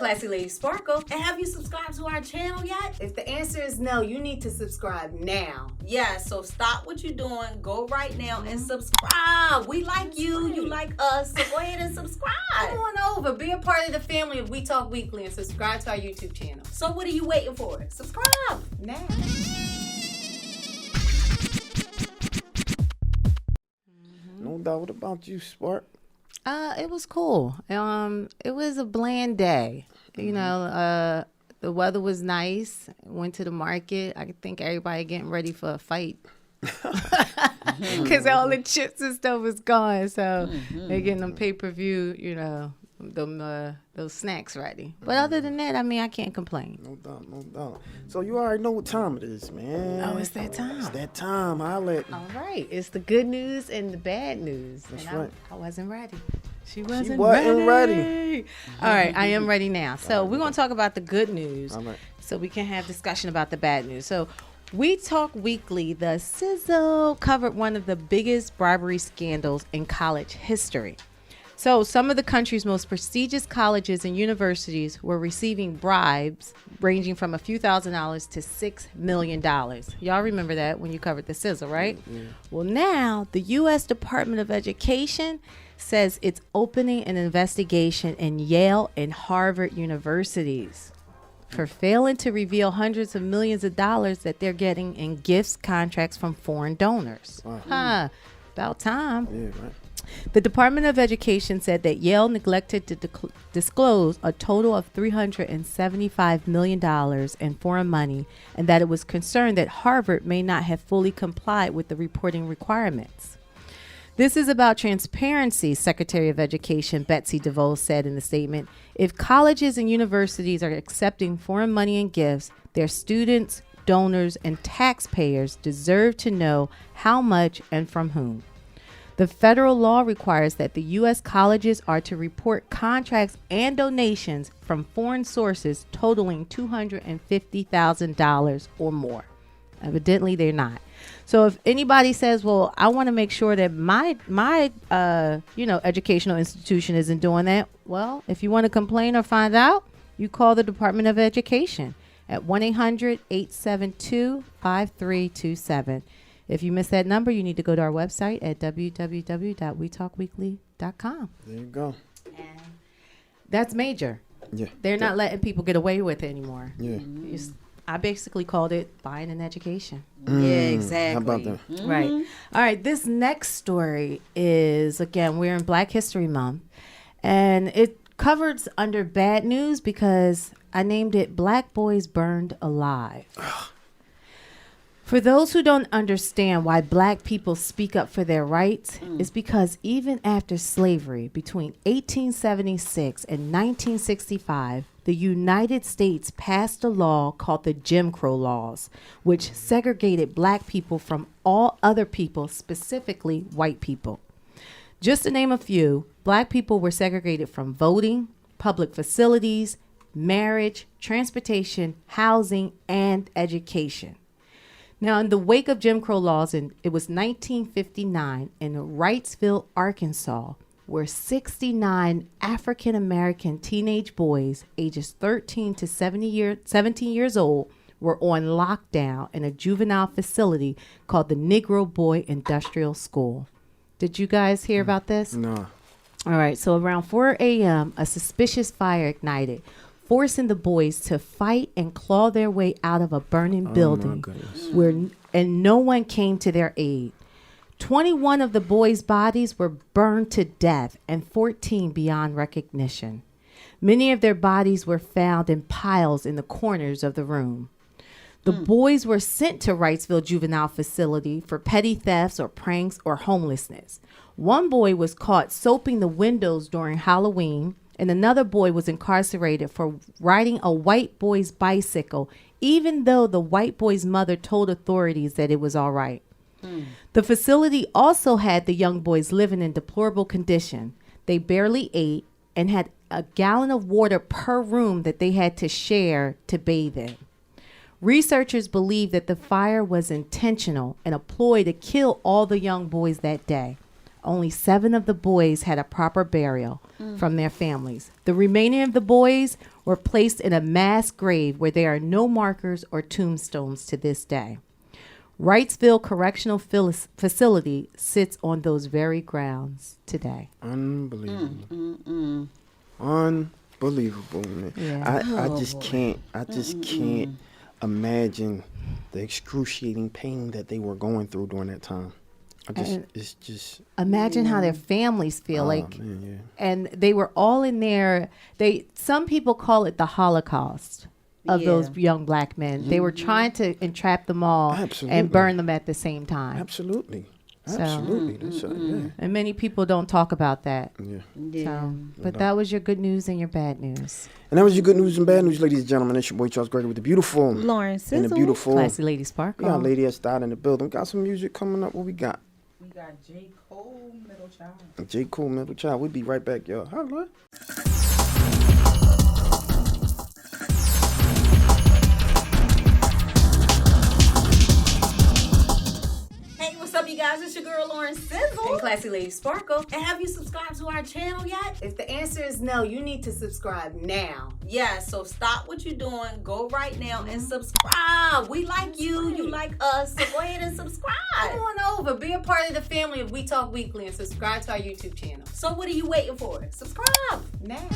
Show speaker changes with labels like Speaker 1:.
Speaker 1: Classy Lady Sparkle.
Speaker 2: And have you subscribed to our channel yet?
Speaker 1: If the answer is no, you need to subscribe now.
Speaker 2: Yeah, so stop what you're doing. Go right now and subscribe. We like you. You like us. So go ahead and subscribe.
Speaker 1: Come on over. Be a part of the family of We Talk Weekly and subscribe to our YouTube channel.
Speaker 2: So what are you waiting for? Subscribe
Speaker 1: now.
Speaker 3: No doubt. What about you, Spark?
Speaker 4: It was cool. It was a bland day. You know, the weather was nice. Went to the market. I think everybody getting ready for a fight. Because all the chips and stuff was gone. So they're getting them pay-per-view, you know, those snacks ready. But other than that, I mean, I can't complain.
Speaker 3: No doubt, no doubt. So you already know what time it is, man.
Speaker 4: Oh, it's that time.
Speaker 3: It's that time. Holla at me.
Speaker 4: All right. It's the good news and the bad news.
Speaker 3: That's
Speaker 4: and
Speaker 3: right.
Speaker 4: I wasn't ready. She wasn't
Speaker 3: ready.
Speaker 4: All right, I am ready now. So we're going to talk about the good news.
Speaker 3: All right.
Speaker 4: So we can have discussion about the bad news. So We Talk Weekly, the Sizzle, covered one of the biggest bribery scandals in college history. So some of the country's most prestigious colleges and universities were receiving bribes ranging from a few $1,000s to $6 million. Y'all remember that when you covered the Sizzle, right? Mm-hmm. Well, now the U.S. Department of Education says it's opening an investigation in Yale and Harvard Universities for failing to reveal hundreds of millions of dollars that they're getting in gifts, contracts from foreign donors. Wow. About time.
Speaker 3: Yeah, right.
Speaker 4: The Department of Education said that Yale neglected to disclose a total of $375 million in foreign money, and that it was concerned that Harvard may not have fully complied with the reporting requirements. This is about transparency, Secretary of Education Betsy DeVos said in the statement. If colleges and universities are accepting foreign money and gifts, their students, donors, and taxpayers deserve to know how much and from whom. The federal law requires that the U.S. colleges are to report contracts and donations from foreign sources totaling $250,000 or more. Evidently, they're not. So if anybody says, well, I want to make sure that my educational institution isn't doing that, well, if you want to complain or find out, you call the Department of Education at 1-800-872-5327. If you missed that number, you need to go to our website at www.wetalkweekly.com.
Speaker 3: There you go.
Speaker 4: And that's major.
Speaker 3: Yeah.
Speaker 4: They're not letting people get away with it anymore.
Speaker 3: Yeah.
Speaker 4: I basically called it buying an education.
Speaker 2: Yeah, exactly.
Speaker 3: How about that?
Speaker 4: Mm-hmm. Right. All right. This next story is, again, we're in Black History Month, and it covers under bad news because I named it Black Boys Burned Alive. For those who don't understand why Black people speak up for their rights, it's because even after slavery between 1876 and 1965, the United States passed a law called the Jim Crow Laws, which segregated Black people from all other people, specifically white people. Just to name a few, Black people were segregated from voting, public facilities, marriage, transportation, housing, and education. Now, in the wake of Jim Crow laws, it was 1959 in Wrightsville, Arkansas, where 69 African-American teenage boys ages 13 to 17 years old were on lockdown in a juvenile facility called the Negro Boy Industrial School. Did you guys hear about this?
Speaker 3: No.
Speaker 4: All right, so around 4 a.m., a suspicious fire ignited, forcing the boys to fight and claw their way out of a burning building and no one came to their aid. 21 of the boys' bodies were burned to death and 14 beyond recognition. Many of their bodies were found in piles in the corners of the room. The boys were sent to Wrightsville Juvenile Facility for petty thefts or pranks or homelessness. One boy was caught soaping the windows during Halloween, and another boy was incarcerated for riding a white boy's bicycle, even though the white boy's mother told authorities that it was all right. The facility also had the young boys living in deplorable condition. They barely ate and had a gallon of water per room that they had to share to bathe in. Researchers believe that the fire was intentional and a ploy to kill all the young boys that day. only 7 of the boys had a proper burial from their families. The remaining of the boys were placed in a mass grave where there are no markers or tombstones to this day. Wrightsville Correctional Facility sits on those very grounds today.
Speaker 3: Unbelievable. Unbelievable, man.
Speaker 4: Yeah.
Speaker 3: I just can't imagine the excruciating pain that they were going through during that time. It's just
Speaker 4: imagine how their families feel
Speaker 3: man, yeah.
Speaker 4: and they were all in there. Some people call it the Holocaust of those young black men. They were trying to entrap them all and burn them at the same time.
Speaker 3: Absolutely.
Speaker 4: So,
Speaker 3: That's, yeah.
Speaker 4: and many people don't talk about that.
Speaker 3: Yeah.
Speaker 4: So, but that was your good news and your bad news.
Speaker 3: And that was your good news and bad news, ladies and gentlemen. It's your boy Charles Gregory with the beautiful
Speaker 2: Lauren
Speaker 3: and
Speaker 2: Sizzle.
Speaker 3: the beautiful
Speaker 4: Classy Lady Sparkle.
Speaker 3: We got Lady at Style in the building. Got some music coming up. What we got?
Speaker 5: We got J. Cole, Middle Child.
Speaker 3: J. Cole, Middle Child. We'll be right back, y'all. Holla.
Speaker 2: Hey, what's up, you guys? It's your girl Lauren Sizzle.
Speaker 1: And Classy Lady Sparkle.
Speaker 2: And have you subscribed to our channel yet?
Speaker 1: If the answer is no, you need to subscribe now.
Speaker 2: Yeah, so stop what you're doing. Go right now and subscribe. We like you. You like us. So go ahead and subscribe.
Speaker 1: Come on over. Be a part of the family of We Talk Weekly and subscribe to our YouTube channel.
Speaker 2: So what are you waiting for? Subscribe.
Speaker 1: Now.